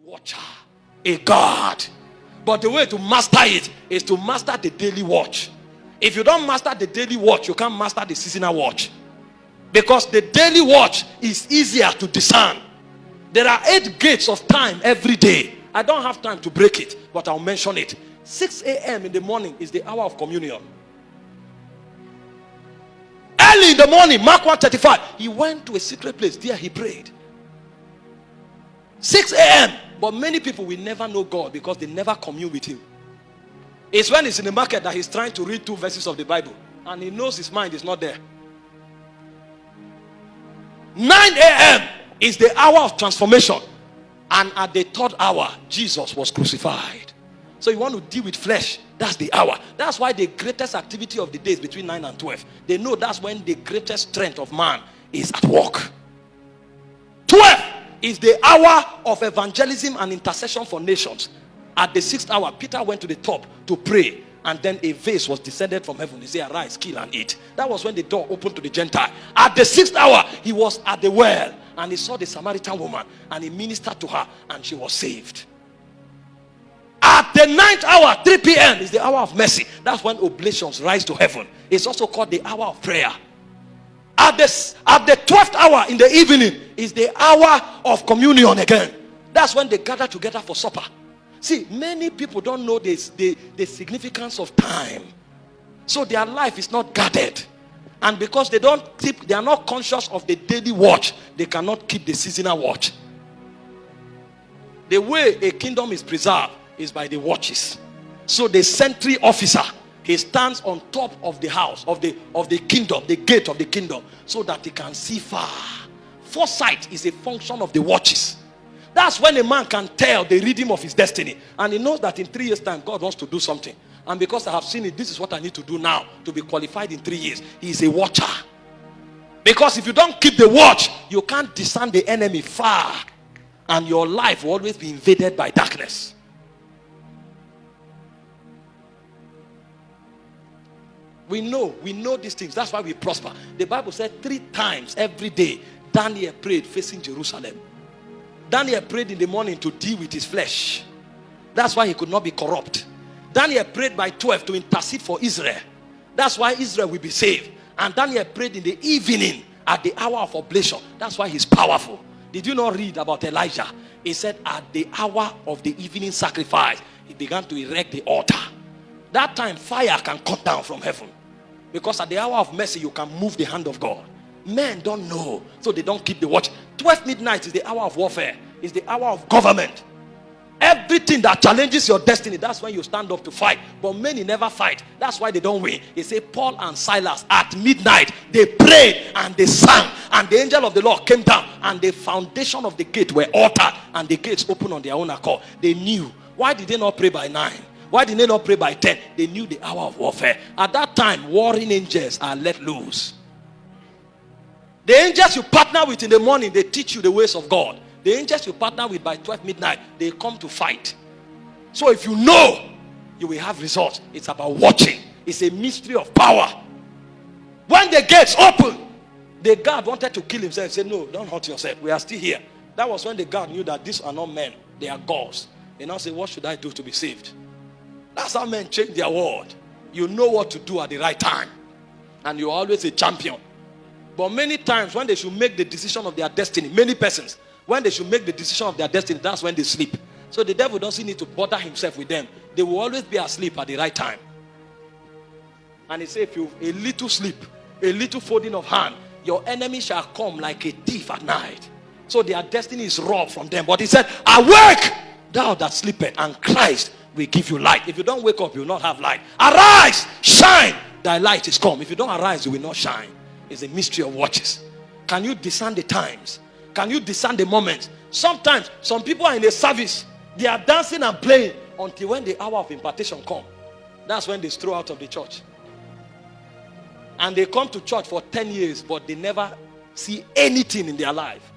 watcher, a guard. But the way to master it is to master the daily watch. If you don't master the daily watch, you can't master the seasonal watch. Because the daily watch is easier to discern. There are 8 gates of time every day. I don't have time to break it, but I'll mention it. 6 a.m. in the morning is the hour of communion. Early in the morning, Mark 1:35, he went to a secret place. There he prayed. 6 a.m. But many people will never know God because they never commune with him. It's when he's in the market that he's trying to read 2 verses of the Bible and he knows his mind is not there. 9 a.m. is the hour of transformation. And at the 3rd hour, Jesus was crucified. So you want to deal with flesh, that's the hour. That's why the greatest activity of the day is between 9 and 12. They know that's when the greatest strength of man is at work. 12 is the hour of evangelism and intercession for nations. At the 6th hour, Peter went to the top to pray, and then a vase was descended from heaven. He said, arise, kill and eat. That was when the door opened to the Gentile. At the 6th hour, he was at the well, and he saw the Samaritan woman, and he ministered to her, and she was saved. At the 9th hour, 3 p.m. is the hour of mercy. That's when oblations rise to heaven. It's also called the hour of prayer. At the 12th hour in the evening is the hour of communion again. That's when they gather together for supper. See, many people don't know the significance of time. So their life is not guarded. And because they are not conscious of the daily watch, they cannot keep the seasonal watch. The way a kingdom is preserved is by the watches. So the sentry officer, he stands on top of the house, of the kingdom, the gate of the kingdom, so that he can see far. Foresight is a function of the watches. That's when a man can tell the rhythm of his destiny. And he knows that in 3 years' time, God wants to do something. And because I have seen it, this is what I need to do now to be qualified in 3 years. He is a watcher. Because if you don't keep the watch, you can't discern the enemy far. And your life will always be invaded by darkness. We know these things. That's why we prosper. The Bible said 3 times every day, Daniel prayed facing Jerusalem. Daniel prayed in the morning to deal with his flesh. That's why he could not be corrupt. Daniel prayed by 12 to intercede for Israel. That's why Israel will be saved. And Daniel prayed in the evening at the hour of oblation. That's why he's powerful. Did you not read about Elijah? He said at the hour of the evening sacrifice, he began to erect the altar. That time fire can come down from heaven. Because at the hour of mercy, you can move the hand of God. Men don't know, so they don't keep the watch. 12 midnight is the hour of warfare. It's the hour of government. Everything that challenges your destiny, that's when you stand up to fight. But many never fight. That's why they don't win. They say Paul and Silas at midnight, they prayed and they sang. And the angel of the Lord came down. And the foundation of the gate were altered. And the gates opened on their own accord. They knew. Why did they not pray by 9? Why did they not pray by 10? They knew the hour of warfare. At that time, warring angels are let loose. The angels you partner with in the morning, they teach you the ways of God. The angels you partner with by 12 midnight, they come to fight. So if you know, you will have results. It's about watching. It's a mystery of power. When the gates open, the guard wanted to kill himself. He said, no, don't hurt yourself. We are still here. That was when the guard knew that these are not men. They are gods. They now say, what should I do to be saved? That's how men change their world. You know what to do at the right time. And you're always a champion. But many times when they should make the decision of their destiny, many persons, when they should make the decision of their destiny, that's when they sleep. So the devil doesn't need to bother himself with them. They will always be asleep at the right time. And he said, if you a little sleep, a little folding of hand, your enemy shall come like a thief at night. So their destiny is robbed from them. But he said, awake, thou that sleepeth, and Christ will give you light. If you don't wake up, you will not have light. Arise, shine, thy light is come. If you don't arise, you will not shine. It's a mystery of watches. Can you discern the times? Can you discern the moments? Sometimes, some people are in a service. They are dancing and playing until when the hour of impartation comes. That's when they throw out of the church. And they come to church for 10 years, but they never see anything in their life.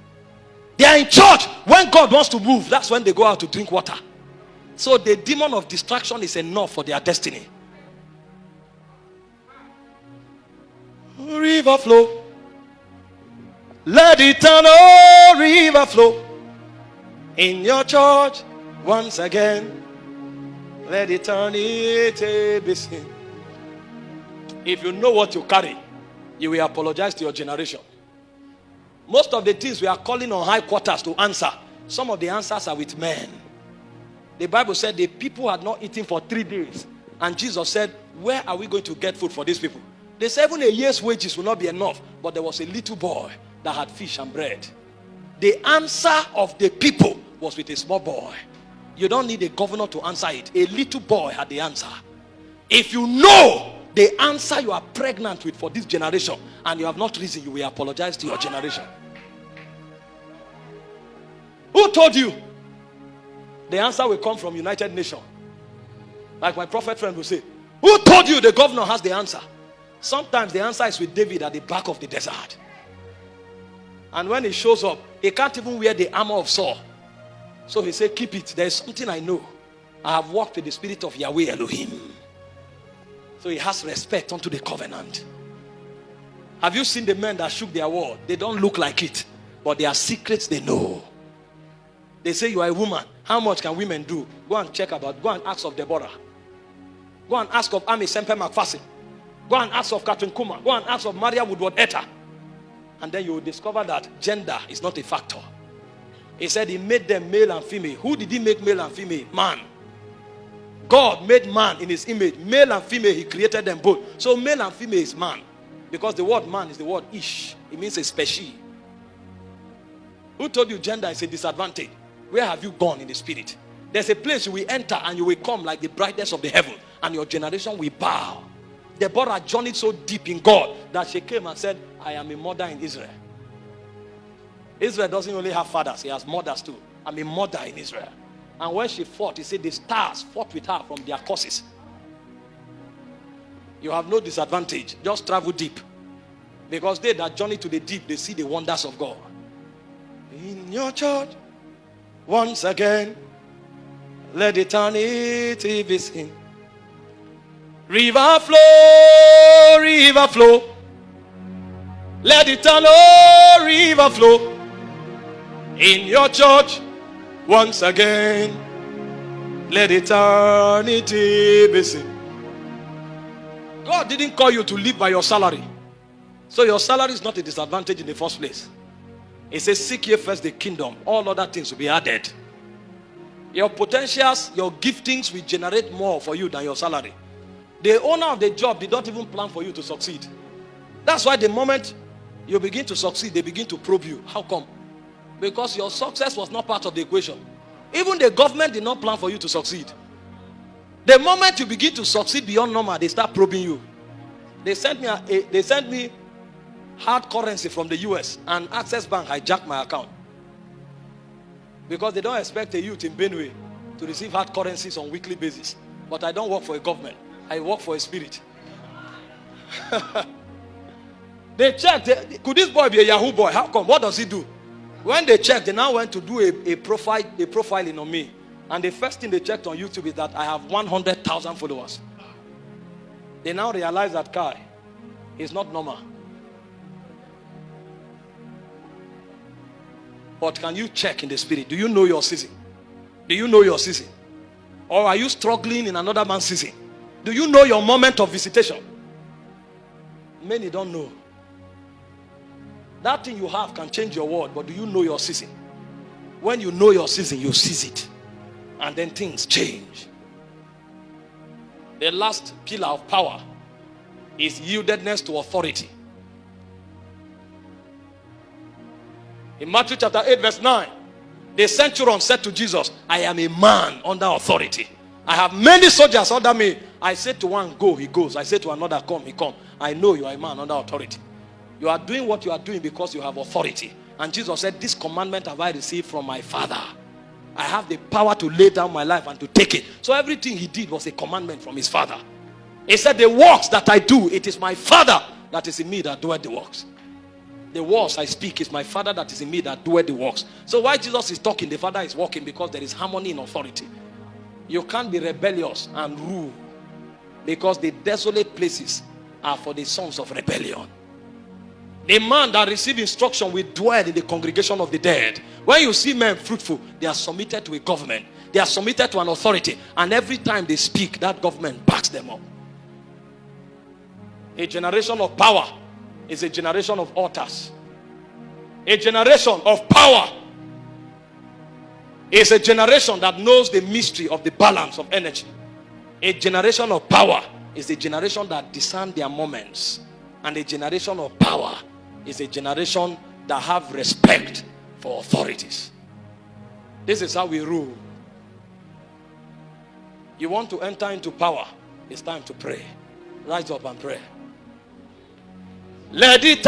They are in church. When God wants to move, that's when they go out to drink water. So the demon of distraction is enough for their destiny. River flow, let it turn, oh river flow. In your church, once again, let eternity be seen. If you know what you carry, you will apologize to your generation. Most of the things we are calling on high quarters to answer, some of the answers are with men. The Bible said the people had not eaten for 3 days. And Jesus said, where are we going to get food for these people? They said even a year's wages will not be enough. But there was a little boy that had fish and bread. The answer of the people was with a small boy. You don't need a governor to answer it. A little boy had the answer. If you know the answer you are pregnant with for this generation and you have not reason, you will apologize to your generation. Who told you? The answer will come from United Nations. Like my prophet friend will say, who told you the governor has the answer? Sometimes the answer is with David at the back of the desert. And when he shows up, he can't even wear the armor of Saul. So he said, keep it. There is something I know. I have walked with the spirit of Yahweh Elohim. So he has respect unto the covenant. Have you seen the men that shook their word? They don't look like it, but their secrets they know. They say you are a woman. How much can women do? Go and check about. Go and ask of Deborah. Go and ask of Amy Semper McPherson. Go and ask of Catherine Kuma. Go and ask of Maria Woodward Etta. And then you will discover that gender is not a factor. He said he made them male and female. Who did he make male and female? Man. God made man in his image. Male and female, he created them both. So male and female is man. Because the word man is the word ish. It means a species. Who told you gender is a disadvantage? Where have you gone in the spirit? There's a place you will enter and you will come like the brightness of the heaven. And your generation will bow. Deborah journeyed so deep in God that she came and said, I am a mother in Israel. Israel doesn't only have fathers, he has mothers too. I'm a mother in Israel. And when she fought, he said the stars fought with her from their courses. You have no disadvantage. Just travel deep. Because they that journey to the deep, they see the wonders of God. In your church, once again, let eternity be seen. River flow, river flow. Let eternal river flow. In your church, once again, let eternity be seen. God didn't call you to live by your salary. So your salary is not a disadvantage in the first place. It says, seek ye first the kingdom. All other things will be added. Your potentials, your giftings will generate more for you than your salary. The owner of the job did not even plan for you to succeed. That's why the moment you begin to succeed, they begin to probe you. How come? Because your success was not part of the equation. Even the government did not plan for you to succeed. The moment you begin to succeed beyond normal, they start probing you. They sent me hard currency from the US, and Access Bank hijacked my account. Because they don't expect a youth in Benue to receive hard currencies on a weekly basis. But I don't work for a government. I work for a spirit. They checked. Could this boy be a Yahoo boy? How come? What does he do? When they checked, they now went to do a profiling on me. And the first thing they checked on YouTube is that I have 100,000 followers. They now realize that Kai is not normal. But can you check in the spirit? Do you know your season? Do you know your season? Or are you struggling in another man's season? Do you know your moment of visitation? Many don't know. That thing you have can change your world, but do you know your season? When you know your season, you seize it. And then things change. The last pillar of power is yieldedness to authority. In Matthew chapter 8 verse 9, the centurion said to Jesus, I am a man under authority. I have many soldiers under me. I said to one, go, he goes. I said to another, come, he comes. I know you are a man under authority. You are doing what you are doing because you have authority. And Jesus said, this commandment have I received from my Father. I have the power to lay down my life and to take it. So everything he did was a commandment from his Father. He said, the works that I do, it is my Father that is in me that doeth the works. The words I speak is my Father that is in me that doeth the works. So while Jesus is talking, the Father is working, because there is harmony in authority. You can't be rebellious and rule, because the desolate places are for the sons of rebellion. A man that receives instruction will dwell in the congregation of the dead. When you see men fruitful, they are submitted to a government. They are submitted to an authority. And every time they speak, that government backs them up. A generation of power is a generation of altars. A generation of power is a generation that knows the mystery of the balance of energy. A generation of power is a generation that discerns their moments. And a generation of power is a generation that have respect for authorities. This is how we rule. You want to enter into power, it's time to pray. Rise up and pray. Let it